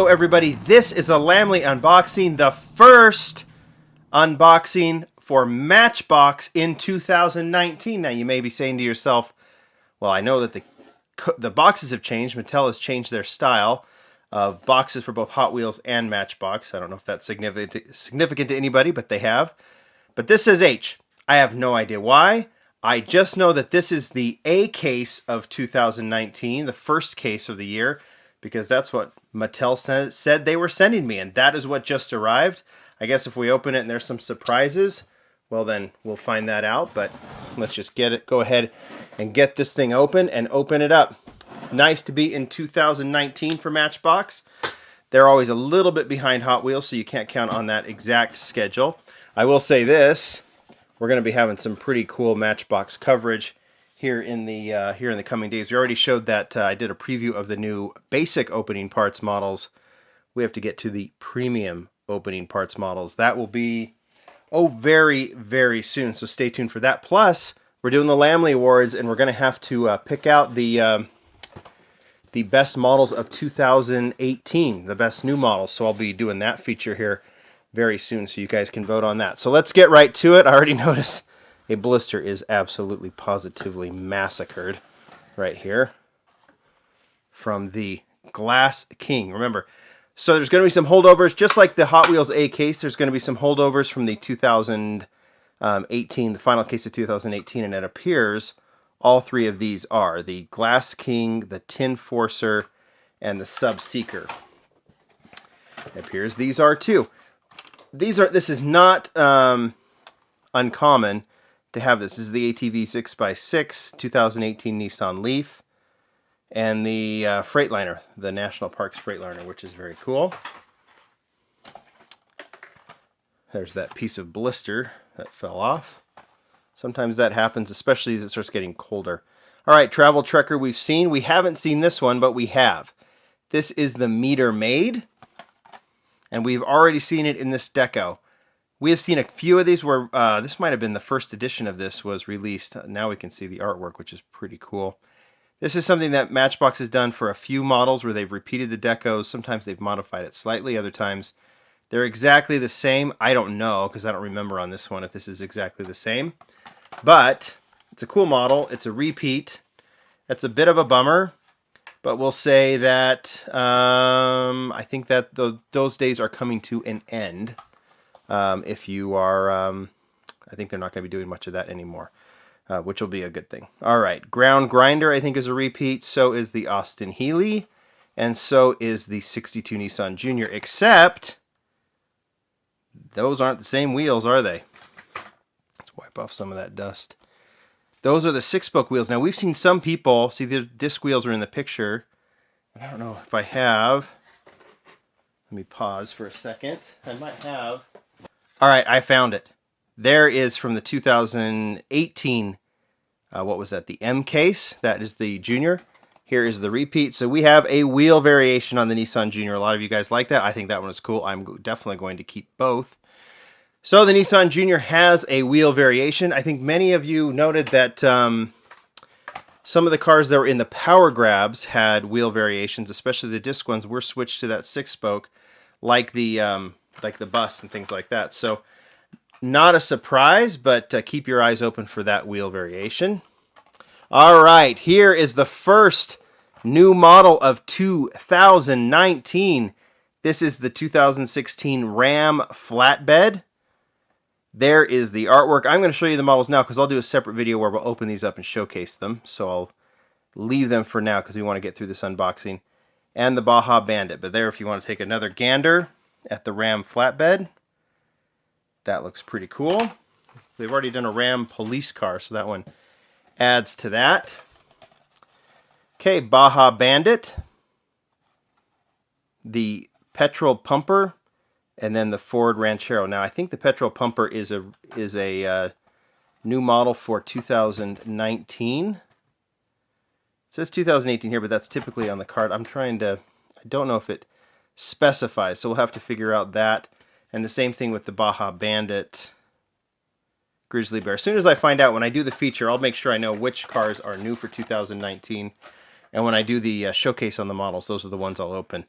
everybody. This is a Lamley unboxing, the first unboxing for Matchbox in 2019. Now, you may be saying to yourself, well, I know that the boxes have changed. Mattel has changed their style of boxes for both Hot Wheels and Matchbox. I don't know if that's significant to anybody, but they have. But this says H. I have no idea why. I just know that this is the A case of 2019, the first case of the year, because that's what Mattel said they were sending me, and that is what just arrived. I guess if we open it and there's some surprises, well, then we'll find that out, but let's just go ahead and get this thing open and open it up. Nice to be in 2019 for Matchbox. They're always a little bit behind Hot Wheels, so you can't count on that exact schedule. I will say this, we're going to be having some pretty cool Matchbox coverage here in the coming days. We already showed that I did a preview of the new basic opening parts models. We have to get to the premium opening parts models. That will be, very, very soon, so stay tuned for that. Plus, we're doing the Lamley Awards, and we're going to have to pick out the best models of 2018, the best new models, so I'll be doing that feature here very soon, so you guys can vote on that. So let's get right to it. I already noticed a blister is absolutely positively massacred right here from the Glass King. Remember, so there's going to be some holdovers, just like the Hot Wheels A case. There's going to be some holdovers from the 2018, the final case of 2018, and it appears all three of these are the Glass King, the Tin Forcer, and the Sub Seeker. It appears these are too. This is not uncommon to have this. This is the ATV 6x6 2018 Nissan Leaf and the Freightliner, the National Parks Freightliner, which is very cool. There's that piece of blister that fell off. Sometimes that happens, especially as it starts getting colder. All right, Travel Trekker we've seen. We haven't seen this one, but we have. This is the Meter Maid, and we've already seen it in this deco. We have seen a few of these where this might have been the first edition of this was released. Now we can see the artwork, which is pretty cool. This is something that Matchbox has done for a few models where they've repeated the decos. Sometimes they've modified it slightly. Other times they're exactly the same. I don't know because I don't remember on this one if this is exactly the same. But it's a cool model. It's a repeat. That's a bit of a bummer. But we'll say that I think that those days are coming to an end. If you are, I think they're not going to be doing much of that anymore, which will be a good thing. All right, Ground Grinder, I think, is a repeat. So is the Austin Healey, and so is the 62 Nissan Junior, except those aren't the same wheels, are they? Let's wipe off some of that dust. Those are the 6-spoke wheels. Now, we've seen some people, see the disc wheels are in the picture, and I don't know if I have. Let me pause for a second. I might have. All right, I found it. There is from the 2018, what was that, the M case? That is the Junior. Here is the repeat. So we have a wheel variation on the Nissan Junior. A lot of you guys like that. I think that one is cool. I'm definitely going to keep both. So the Nissan Junior has a wheel variation. I think many of you noted that some of the cars that were in the Power Grabs had wheel variations, especially the disc ones were switched to that 6-spoke, like the bus and things like that. So not a surprise, but keep your eyes open for that wheel variation. All right, here is the first new model of 2019. This is the 2016 Ram Flatbed. There is the artwork. I'm going to show you the models now because I'll do a separate video where we'll open these up and showcase them. So I'll leave them for now because we want to get through this unboxing. And the Baja Bandit. But there, if you want to take another gander at the Ram Flatbed, that looks pretty cool. They've already done a Ram police car, so that one adds to that. Okay, Baja Bandit, the Petrol Pumper, and then the Ford Ranchero. Now, I think the Petrol Pumper is a new model for 2019. It says 2018 here, but that's typically on the card. I don't know if it specifies, so we'll have to figure out that. And the same thing with the Baja Bandit Grizzly Bear. As soon as I find out, when I do the feature, I'll make sure I know which cars are new for 2019. And when I do the showcase on the models, those are the ones I'll open.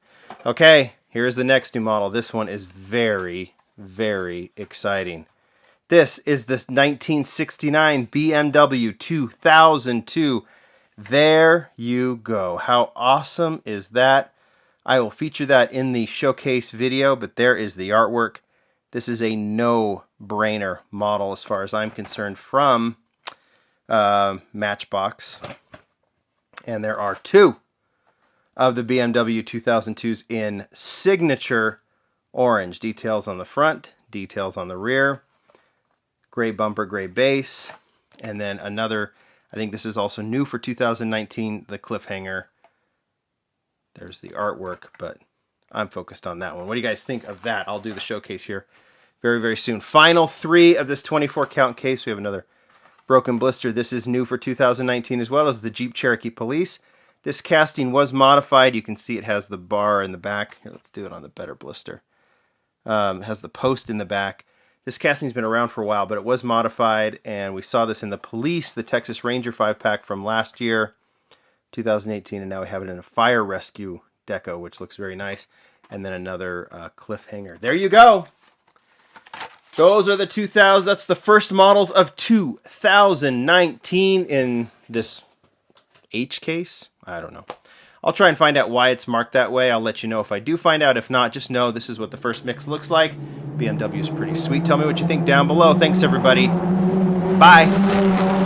Okay, Here's the next new model. This one is very, very exciting. This is the 1969 BMW 2002. There you go. How awesome is that? I will feature that in the showcase video, but there is the artwork. This is a no-brainer model as far as I'm concerned from Matchbox. And there are two of the BMW 2002s in signature orange. Details on the front, details on the rear. Gray bumper, gray base. And then another, I think this is also new for 2019, the cliffhanger. There's the artwork, but I'm focused on that one. What do you guys think of that? I'll do the showcase here very, very soon. Final three of this 24 count case. We have another broken blister. This is new for 2019 as well as the Jeep Cherokee Police. This casting was modified. You can see it has the bar in the back. Here, let's do it on the better blister. It has the post in the back. This casting's been around for a while, but it was modified, and we saw this in the Police, the Texas Ranger 5-pack from last year, 2018, and now we have it in a Fire Rescue deco, which looks very nice, and then another cliffhanger. There you go. Those are the 2000. That's the first models of 2019 in this H case. I don't know. I'll try and find out why it's marked that way. I'll let you know if I do find out. If not, just know this is what the first mix looks like. BMW is pretty sweet. Tell me what you think down below. Thanks, everybody. Bye.